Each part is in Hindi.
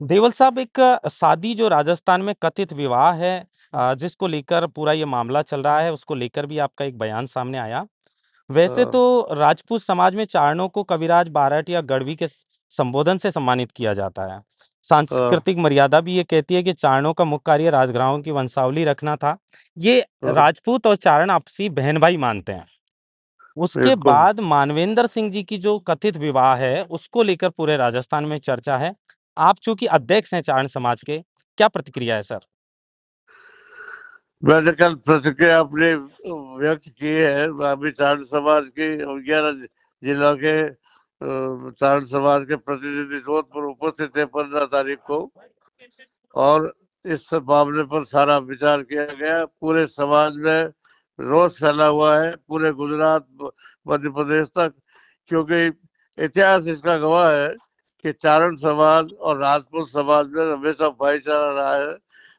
देवल साहब एक शादी जो राजस्थान में कथित विवाह है जिसको लेकर पूरा ये मामला चल रहा है, उसको लेकर भी आपका एक बयान सामने आया। वैसे हाँ। तो राजपूत समाज में चारणों को कविराज बारठ या गढ़वी के संबोधन से सम्मानित किया जाता है। हाँ। सांस्कृतिक मर्यादा भी ये कहती है कि चारणों का मुख्य कार्य राजग्राहों की वंशावली रखना था। ये हाँ। राजपूत और चारण आपसी बहन भाई मानते हैं। उसके बिल्कुल। बाद मानवेंद्र सिंह जी की जो कथित विवाह है, उसको लेकर पूरे राजस्थान में चर्चा है। आप चूंकि अध्यक्ष हैं चारण समाज के, क्या प्रतिक्रिया है सर? मैंने कल प्रतिक्रिया अपनी व्यक्त की है। अभी चारण समाज की 11 जिलों के चारण समाज के प्रतिनिधि जोधपुर उपस्थित थे 15 तारीख को, और इस मामले पर सारा विचार किया गया। पूरे समाज में रोष फैला हुआ है, पूरे गुजरात मध्य प्रदेश तक, क्योंकि इतिहास इसका गवाह है कि चारण समाज और राजपूत समाज में हमेशा भाईचारा रहा है।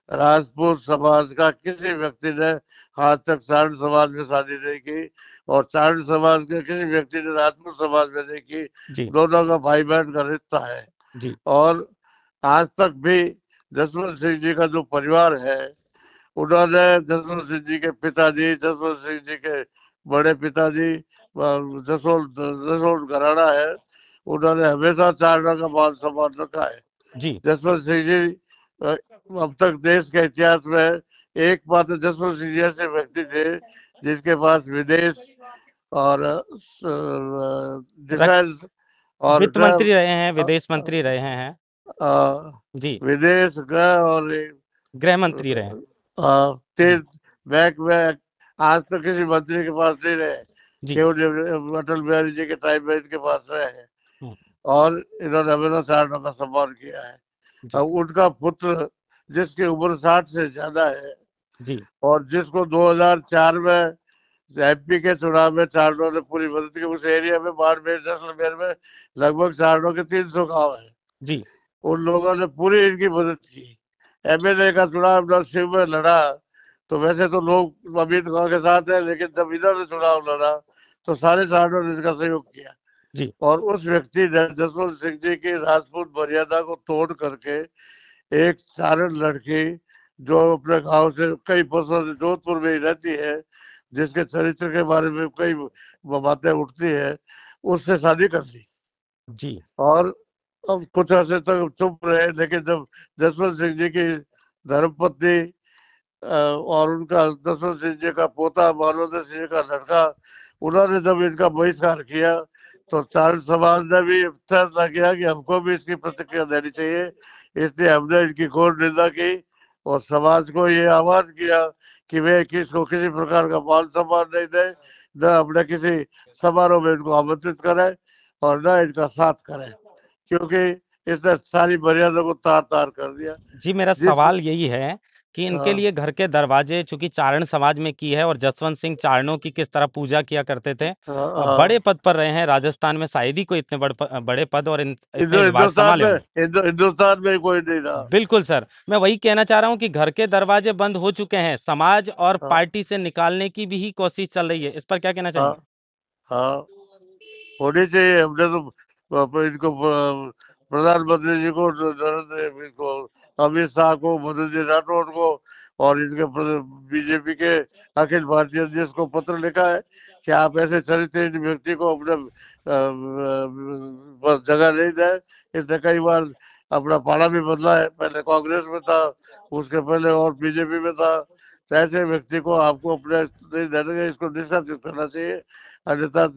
राजपूत समाज का किसी व्यक्ति ने आज तक चारण समाज में शादी नहीं की, और चारण समाज के किसी व्यक्ति ने राजपूत समाज में नहीं की। जी। दोनों का भाई बहन का रिश्ता है। जी। और आज तक भी जसवंत सिंह जी का जो परिवार है, उन्होंने जसवंत सिंह जी के पिताजी, जसवंत सिंह जी के बड़े पिताजी, जसवंत जसवंत घराना है, उन्होंने हमेशा चारणा का मान सम्मान रखा है। जी। जसवंत सिंह जी अ, अब तक देश के इतिहास में एकमात्र जसवंत सिंह जी ऐसे व्यक्ति थे जिनके पास विदेश और रख डिफेंस और वित्त मंत्री रहे हैं, विदेश मंत्री रहे हैं। अ, जी। विदेश गृह और गृह मंत्री रहे हैं। जी। तीन बैंक में आज तक किसी मंत्री के पास नहीं रहे, जी। केवल अटल बिहारी जी के टाइम में इनके पास रहे हैं। हम्म। और इन्होंने हमेशा चारणों का सम्मान किया है। जी। अब उनका पुत्र जिसकी उम्र 60 से ज्यादा है, जी। और जिसको 2004 में एमपी के चुनाव में चारणों ने पूरी मदद की, उस एरिया में बाड़मेर जैसलमेर में लगभग चारणों के 300 गांव है, जी। उन लोगों ने पूरी इनकी मदद की। एमएलए का चुनाव नरसिंह में लड़ा, तो वैसे तो लोग अमित खान के साथ है, लेकिन जब इन्होंने चुनाव लड़ा तो सारे सांडों ने इसका सहयोग किया। जी। और उस व्यक्ति ने जसवंत सिंह जी की राजपूत मर्यादा को तोड़ करके एक सारण लड़की, जो अपने गांव से कई वर्षों से जोधपुर में ही रहती है, जिसके चरित्र के बारे में कई बातें उठती है, उससे शादी कर ली। जी। और अब कुछ अर्से तक चुप रहे, लेकिन जब जसवंत सिंह जी की धर्मपत्नी और उनका जसवंत सिंह जी का पोता मानवेंद्र सिंह जी का लड़का, उन्होंने जब इनका बहिष्कार किया, तो चारण समाज ने भी फैसला किया कि हमको भी इसकी प्रतिक्रिया देनी चाहिए। इसलिए हमने इनकी घोर निंदा की और समाज को ये आह्वान किया कि वे किसको किसी प्रकार का मान सम्मान नहीं दे, न अपने किसी समारोह में इनको आमंत्रित करें, और न इनका साथ करें, क्योंकि इसने सारी मर्यादा को तार तार कर दिया। जी, मेरा जिस सवाल यही है कि इनके हाँ। लिए घर के दरवाजे चूंकि चारण समाज में की है और जसवंत सिंह चारणों की किस तरह पूजा किया करते थे। हाँ। बड़े हाँ। पद पर रहे हैं राजस्थान में, शायद ही कोई इतने बड़े पद और इतने विभाग हिंदुस्तान संभाले में होंगे। हिंदुस्तान में कोई नहीं रहा। बिल्कुल सर, मैं वही कहना चाह रहा हूं कि घर के दरवाजे बंद हो चुके हैं, समाज और हाँ। पार्टी से निकालने की भी ही कोशिश चल रही है। इस पर क्या कहना हाँ। चाहेंगे? हाँ। होनी चाहिए। हमने तो इनको प्रधानमंत्री जी को, नरेंद्र को, अमित शाह को, मदन जी राठौड़ को, और इनके बीजेपी के अखिल भारतीय अध्यक्ष को पत्र लिखा है कि आप ऐसे चरित्रहीन व्यक्ति को अपने जगह नहीं दें। इसने कई बार अपना पाला भी बदला है, पहले कांग्रेस में था, उसके पहले और बीजेपी में था। तो ऐसे व्यक्ति को आपको अपने नहीं देने, इसको निष्कासित करना चाहिए, अन्यथा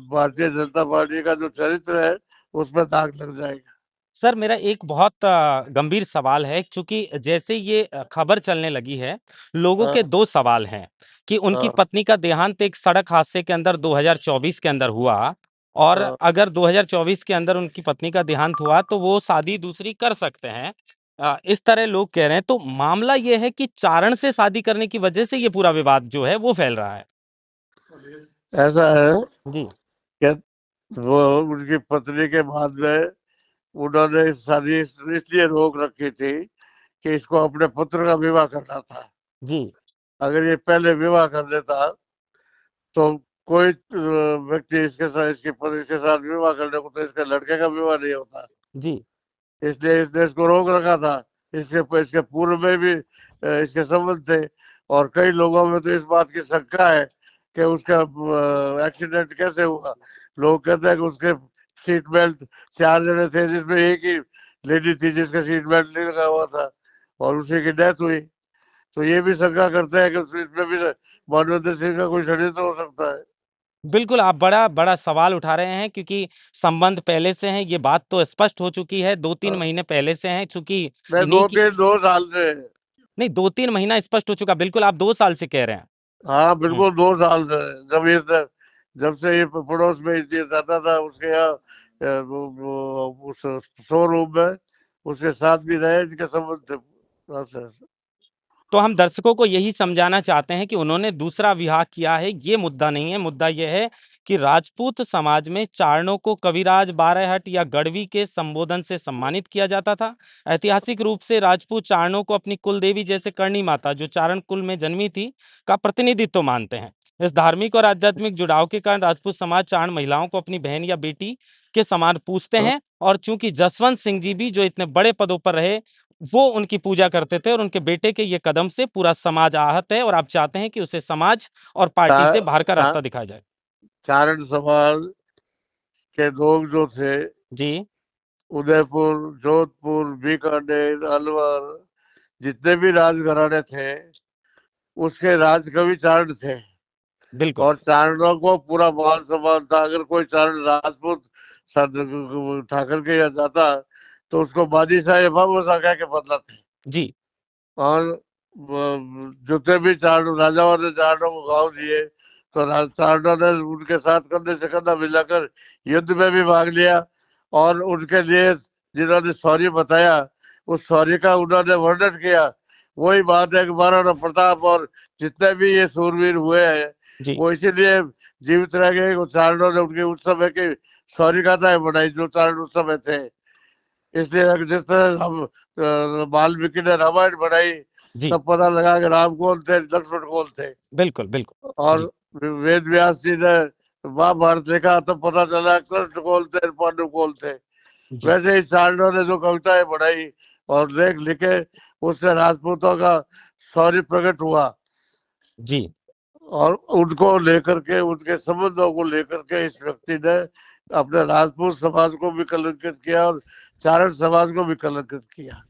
भारतीय जनता पार्टी का जो चरित्र है उसमें दाग लग जाएगा। सर, मेरा एक बहुत गंभीर सवाल है, क्योंकि जैसे ये खबर चलने लगी है, लोगों के हाँ। दो सवाल हैं कि उनकी हाँ। पत्नी का देहांत एक सड़क हादसे के अंदर 2024 के अंदर हुआ, और हाँ। अगर 2024 के अंदर उनकी पत्नी का देहांत हुआ तो वो शादी दूसरी कर सकते हैं। इस तरह लोग कह रहे हैं। तो मामला ये है कि चारण से शादी करने की वजह से ये पूरा विवाद जो है वो फैल रहा है। ऐसा है जी। कि वो उनकी पत्नी के बाद में उन्होंने शादी इसलिए रोक रखी थी कि इसको अपने पुत्र का विवाह करना था। जी। अगर ये पहले विवाह कर देता तो कोई व्यक्ति इसके साथ, इसकी पत्नी के साथ विवाह करने को, तो इसके लड़के का विवाह नहीं होता। जी। इसलिए इसने इसको रोक रखा था। इसके इसके पूर्व में भी इसके संबंध थे, और कई लोगों में तो इस बात की शंका है कि उसका एक्सीडेंट कैसे हुआ। लोग कहते हैं कि उसके सीट बेल्ट 4 जने थे, जिसमें एक ही लेडी थी जिसका सीट बेल्ट नहीं लगा हुआ था, और उसी की डेथ हुई। तो ये भी शंका करते हैं कि इसमें भी मानवेंद्र सिंह का कोई षड्यंत्र हो सकता है। बिल्कुल, आप बड़ा सवाल उठा रहे हैं क्योंकि संबंध पहले से हैं, ये बात तो स्पष्ट हो चुकी है, 2-3 हाँ, महीने पहले से हैं, चूँकि मैं इन्हीं की 2 साल से। नहीं 2-3 महीना स्पष्ट हो चुका, बिल्कुल आप 2 साल से कह रहे हैं। हाँ हुँ, बिल्कुल 2 साल से। जब से ये पड़ोस में ये जाता था उसके यहाँ, उस शोरूम में उसके साथ भी रहे, इनके संबंध थे। हाँ, सर। तो हम दर्शकों को यही समझाना चाहते हैं कि उन्होंने दूसरा विवाह किया है, ये मुद्दा नहीं है, मुद्दा ये है कि राजपूत समाज में चारणों को कविराज, बारहट या गढ़वी के संबोधन से सम्मानित किया जाता था। ऐतिहासिक रूप से राजपूत चारणों को अपनी कुलदेवी जैसे करणी माता, जो चारण कुल में जन्मी थी, का प्रतिनिधित्व मानते हैं। इस धार्मिक और आध्यात्मिक जुड़ाव के कारण राजपूत समाज चारण महिलाओं को अपनी बहन या बेटी के समान पूजते हाँ, हैं और चूंकि जसवंत सिंह जी भी जो इतने बड़े पदों पर रहे, वो उनकी पूजा करते थे और उनके बेटे के ये कदम से पूरा समाज आहत है और आप चाहते हैं कि उसे समाज और पार्टी से चा, बाहर का चा, रास्ता दिखाया जाए। चारण समाज के लोग जो थे, जी, उदयपुर, जोधपुर, बीकानेर, अलवर, जितने भी राजघराने थे, उसके राजकवि चारण थे। बिल्कुल। और चारणों को पूरा मान सम्मान था। अगर कोई चारण राजपूत ठाकर के यहाँ जाता, तो उसको बादशाह या बाबूशाह कह के बदलाते। जी, और जितने भी चारण राजाओं ने चारणों को गाँव दिए, तो चारणों ने उनके साथ कंधे से कंधा मिलाकर युद्ध में भी भाग लिया। और उनके लिए जिन्होंने शौर्य बताया, उस शौर्य का उन्होंने वर्णन किया। वही बात है कि महाराणा प्रताप और जितने भी ये सूरवीर हुए हैं, जी, वो इसीलिए जीवित रह गए। वो चारणों ने उनके उस समय की शौर्य गाथाएं बनाई, जो चारण उस समय थे। इसलिए जिस तरह हम वाल्मीकि ने रामायण बनाई, जी, तब पता लगा कि राम कौन थे, लक्ष्मण कौन थे। बिल्कुल, बिल्कुल। और जी, वेद व्यास जी ने महाभारत लिखा, तो पता चला कृष्ण कौन थे, पांडु कौन थे। जी, वैसे ही चारणों ने जो कविताएं बढ़ाई और लेख लिखे, उससे राजपूतों का शौर्य प्रकट हुआ। जी। और उनको लेकर के, उनके संबंधों को लेकर के, इस व्यक्ति ने अपने राजपूत समाज को भी कलंकित किया और चारण समाज को भी कलंकित किया।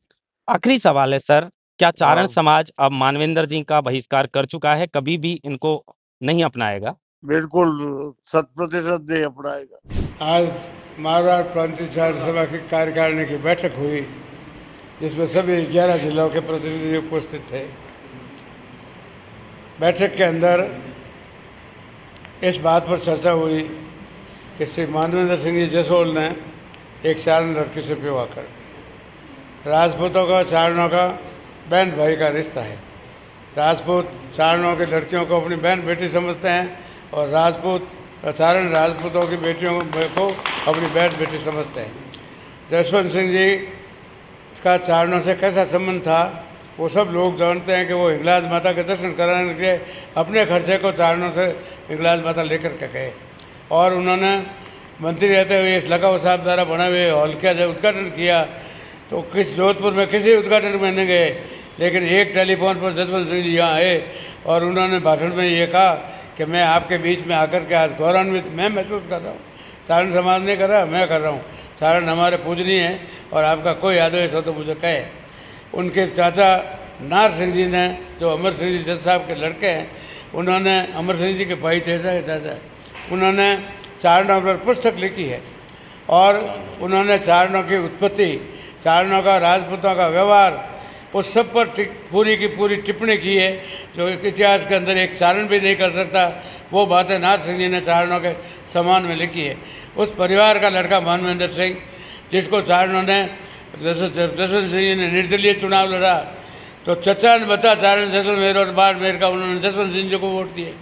आखिरी सवाल है सर, क्या चारण हाँ, समाज अब मानवेंद्र जी का बहिष्कार कर चुका है, कभी भी इनको नहीं अपनाएगा? बिल्कुल 100% नहीं अपनाएगा। आज महाराष्ट्र प्रांतीय चारण सभा की कार्यकारिणी की बैठक हुई, जिसमें सभी 11 जिलों के प्रतिनिधि उपस्थित थे। बैठक के अंदर इस बात पर चर्चा हुई कि श्री मानवेंद्र सिंह जी जसोल ने एक चारण लड़की से विवाह कर दिया। राजपूतों का चारणों का बहन भाई का रिश्ता है। राजपूत चारणों की लड़कियों को अपनी बहन बेटी समझते हैं, और राजपूत चारण राजपूतों की बेटियों को अपनी बहन बेटी समझते हैं। जसवंत सिंह जी का चारणों से कैसा संबंध था, वो सब लोग जानते हैं कि वो हिंगलाज माता के दर्शन कराने के लिए अपने खर्चे को चारणों से हिंगलाज माता लेकर के गए। और उन्होंने मंत्री रहते हुए इस लखनऊ साहब द्वारा बने हुए हॉल का जब उद्घाटन किया, तो जोधपुर में किसी उद्घाटन में नहीं गए, लेकिन एक टेलीफोन पर जसवंत सिंह जी यहाँ आए और उन्होंने भाषण में ये कहा कि मैं आपके बीच में आकर के आज गौरवान्वित मैं महसूस कर रहा हूँ। चारण समाज नहीं कर रहा, मैं कर रहा हूँ। चारण हमारे पूजनीय हैं, और आपका कोई आदेश हो तो मुझे कहे। उनके चाचा नार सिंह जी ने, जो अमर सिंह जी जज साहब के लड़के हैं, उन्होंने, अमर सिंह जी के भाई थे चाचा, उन्होंने चारणों पर पुस्तक लिखी है। और उन्होंने चारणों की उत्पत्ति, चारणों का, राजपूतों का व्यवहार, उस सब पर पूरी की पूरी टिप्पणी की है, जो इतिहास के अंदर एक चारण भी नहीं कर सकता। वो बातें नाथ सिंह जी ने चारणों के सम्मान में लिखी है। उस परिवार का लड़का मानवेंद्र सिंह, जिसको चारणों ने, जसवंत सिंह जी ने निर्दलीय चुनाव लड़ा, तो चचा ने बचा चारण जैसलमेर और बाड़मेर का, उन्होंने जसवंत सिंह जी को वोट दिए।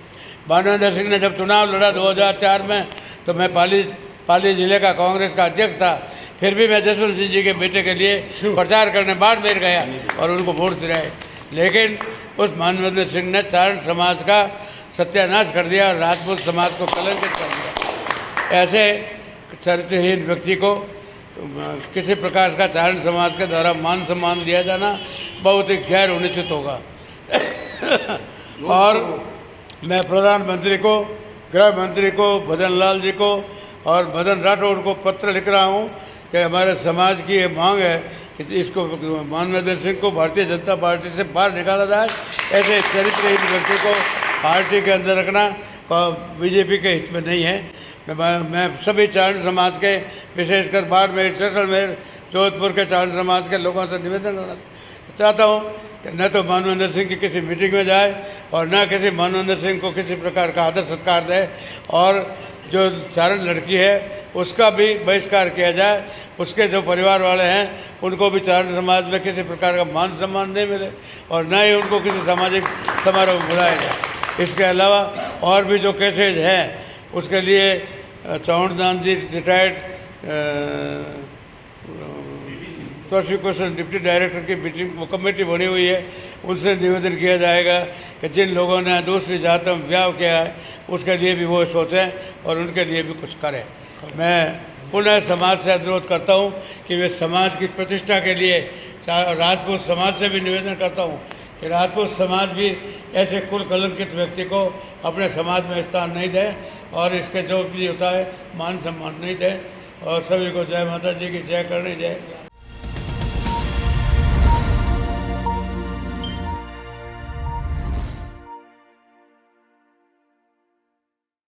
मानवेंद्र सिंह ने जब चुनाव लड़ा 2004 में, तो मैं पाली जिले का कांग्रेस का अध्यक्ष था, फिर भी मैं जसवंत सिंह जी के बेटे के लिए प्रचार करने बाड़मेर गया और उनको वोट दिलाए। लेकिन उस मानवेंद्र सिंह ने चारण समाज का सत्यानाश कर दिया और राजपूत समाज को कलंकित कर दिया। ऐसे चरित्रहीन व्यक्ति को किसी प्रकार का चारण समाज के द्वारा मान सम्मान दिया जाना बहुत ही गैर अनुचित होगा। और मैं प्रधानमंत्री को, गृह मंत्री को, भजन लाल जी को और मदन राठौड़ को पत्र लिख रहा हूँ कि हमारे समाज की ये मांग है कि इसको मानवेंद्र सिंह को भारतीय जनता पार्टी से बाहर निकाला जाए। ऐसे चरित्रहीन व्यक्ति को पार्टी के अंदर रखना बीजेपी के हित में नहीं है। मैं सभी चारण समाज के, विशेषकर बाड़मेर, जैसलमेर, जोधपुर के चारण समाज के लोगों से निवेदन करना चाहता हूँ कि न तो मानवेंद्र सिंह की किसी मीटिंग में जाए और न किसी मानवेंद्र सिंह को किसी प्रकार का आदर सत्कार दे, और जो चारण लड़की है उसका भी बहिष्कार किया जाए। उसके जो परिवार वाले हैं उनको भी चारण समाज में किसी प्रकार का मान सम्मान नहीं मिले और न ही उनको किसी सामाजिक समारोह में बुलाया जाए। इसके अलावा और भी जो केसेज हैं उसके लिए चौहान जी रिटायर्ड प्रोसिक्यूशन डिप्टी डायरेक्टर की मीटिंग कमेटी बनी हुई है, उनसे निवेदन किया जाएगा कि जिन लोगों ने दूसरी जातों में ब्याह किया है उसके लिए भी वो सोचें और उनके लिए भी कुछ करें। मैं पुनः समाज से अनुरोध करता हूँ कि वे समाज की प्रतिष्ठा के लिए, राजपूत समाज से भी निवेदन करता हूँ कि राजपूत समाज भी ऐसे कुल कलंकित व्यक्ति को अपने समाज में स्थान नहीं दे और इसके जो भी होता है मान सम्मान नहीं दे। और सभी को जय माता जी की जय करनी, जय।